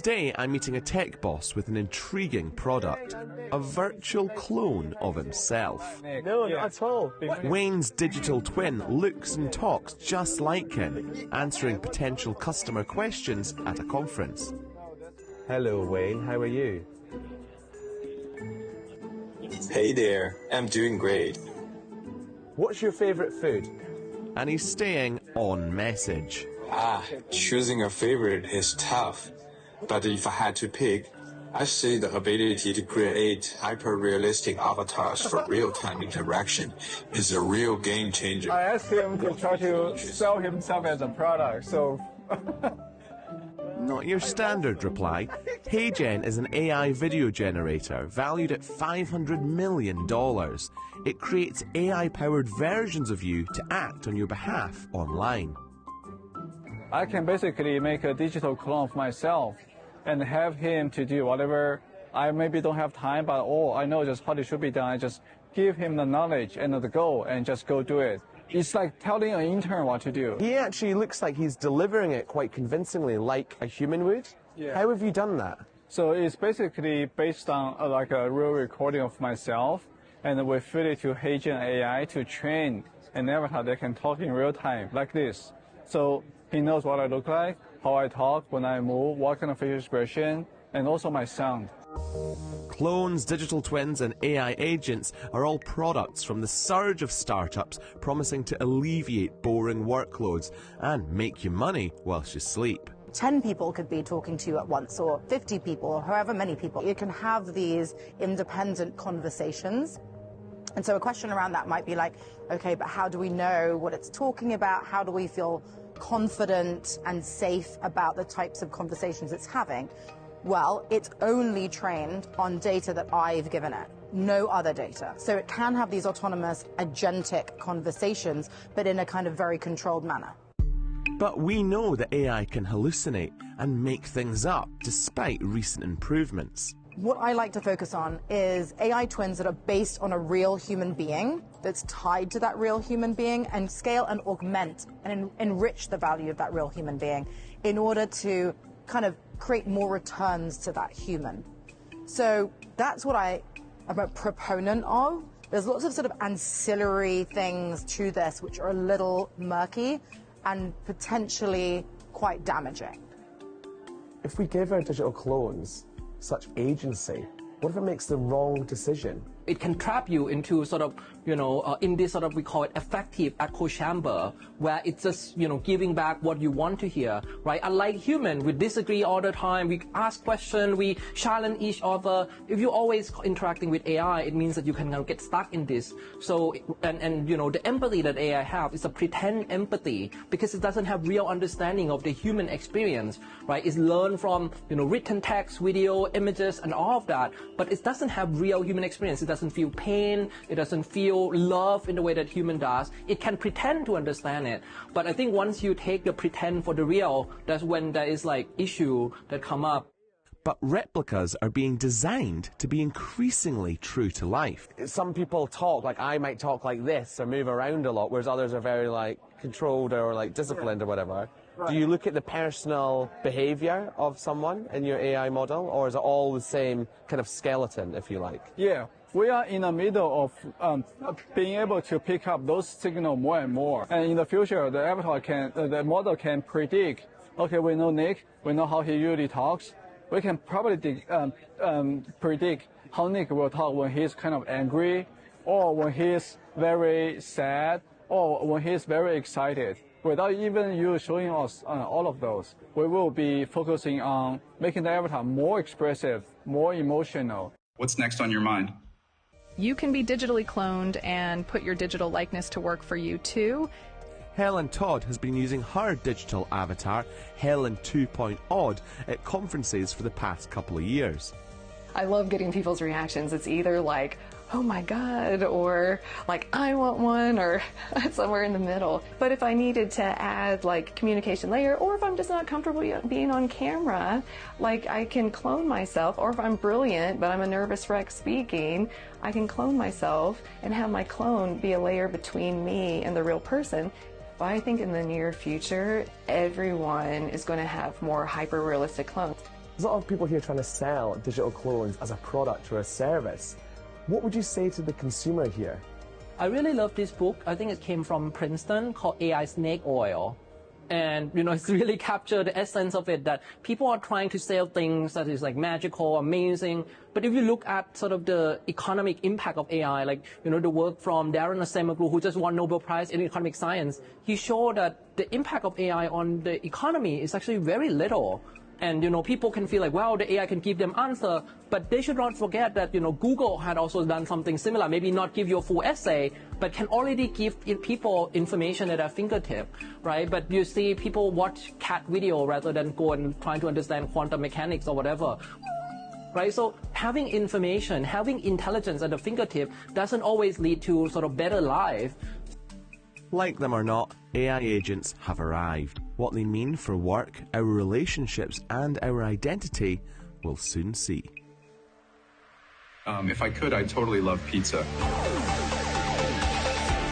Today I'm meeting a tech boss with an intriguing product, a virtual clone of himself. No, not at all. Wayne's digital twin looks and talks just like him, answering potential customer questions at a conference. Hello, Wayne. How are you? Hey there. I'm doing great. What's your favourite food? And he's staying on message. Choosing a favorite is tough. But if I had to pick, I say the ability to create hyper-realistic avatars for real-time interaction is a real game changer. I asked him to try to sell himself as a product, so... Not your standard reply. HeyGen is an AI video generator valued at $500 million. It creates AI-powered versions of you to act on your behalf online. I can basically make a digital clone of myself and have him to do whatever I maybe don't have time, but I know just how it should be done. I just give him the knowledge and the goal and just go do it. It's like telling an intern what to do. He actually looks like he's delivering it quite convincingly, like a human would. Yeah. How have you done that? So it's basically based on like a real recording of myself, and we feed it to HeyGen AI to train an avatar that can talk in real time, like this. So he knows what I look like, how I talk, when I move, what kind of facial expression, and also my sound. Clones, digital twins and AI agents are all products from the surge of startups promising to alleviate boring workloads and make you money whilst you sleep. 10 people could be talking to you at once, or 50 people, or however many people. You can have these independent conversations. And so a question around that might be like, okay, but how do we know what it's talking about? How do we feel confident and safe about the types of conversations it's having? Well, it's only trained on data that I've given it, no other data. So it can have these autonomous, agentic conversations, but in a kind of very controlled manner. But we know that AI can hallucinate and make things up despite recent improvements. What I like to focus on is AI twins that are based on a real human being, that's tied to that real human being, and scale and augment and enrich the value of that real human being in order to kind of create more returns to that human. So that's what I'm a proponent of. There's lots of sort of ancillary things to this which are a little murky and potentially quite damaging. If we give our digital clones such agency, what if it makes the wrong decision? It can trap you into sort of, in this sort of, we call it effective echo chamber, where it's just, giving back what you want to hear, right? Unlike human, we disagree all the time, we ask questions, we challenge each other. If you're always interacting with AI, it means that you can get stuck in this. So, the empathy that AI have is a pretend empathy because it doesn't have real understanding of the human experience, right? It's learned from, written text, video, images, and all of that, but it doesn't have real human experience. It doesn't feel pain, it doesn't feel love in the way that human does. It can pretend to understand it, but I think once you take the pretend for the real, that's when there is like issue that come up. But replicas are being designed to be increasingly true to life. Some people talk, like I might talk like this or move around a lot, whereas others are very like controlled or like disciplined or whatever. Right. Do you look at the personal behavior of someone in your AI model, or is it all the same kind of skeleton, if you like? Yeah. We are in the middle of being able to pick up those signals more and more. And in the future, the avatar the model can predict, okay, we know Nick, we know how he usually talks. We can probably predict how Nick will talk when he's kind of angry, or when he's very sad, or when he's very excited. Without even you showing us all of those, we will be focusing on making the avatar more expressive, more emotional. What's next on your mind? You can be digitally cloned and put your digital likeness to work for you too. Helen Todd has been using her digital avatar, Helen 2.odd, at conferences for the past couple of years. I love getting people's reactions. It's either like, oh my God, or like, I want one, or somewhere in the middle. But if I needed to add like communication layer, or if I'm just not comfortable being on camera, like I can clone myself, or if I'm brilliant, but I'm a nervous wreck speaking, I can clone myself and have my clone be a layer between me and the real person. But I think in the near future, everyone is going to have more hyper-realistic clones. There's a lot of people here trying to sell digital clones as a product or a service. What would you say to the consumer here? I really love this book. I think it came from Princeton, called AI Snake Oil. And, it's really captured the essence of it, that people are trying to sell things that is like magical, amazing. But if you look at sort of the economic impact of AI, like, the work from Darren Acemoglu, who just won Nobel Prize in economic science, he showed that the impact of AI on the economy is actually very little. And, people can feel like, wow, the AI can give them answer, but they should not forget that, Google had also done something similar, maybe not give you a full essay, but can already give people information at their fingertip, right? But you see people watch cat video rather than go and trying to understand quantum mechanics or whatever. Right, so having information, having intelligence at the fingertip doesn't always lead to sort of better life. Like them or not, AI agents have arrived. What they mean for work, our relationships, and our identity, we'll soon see. If I could, I'd totally love pizza.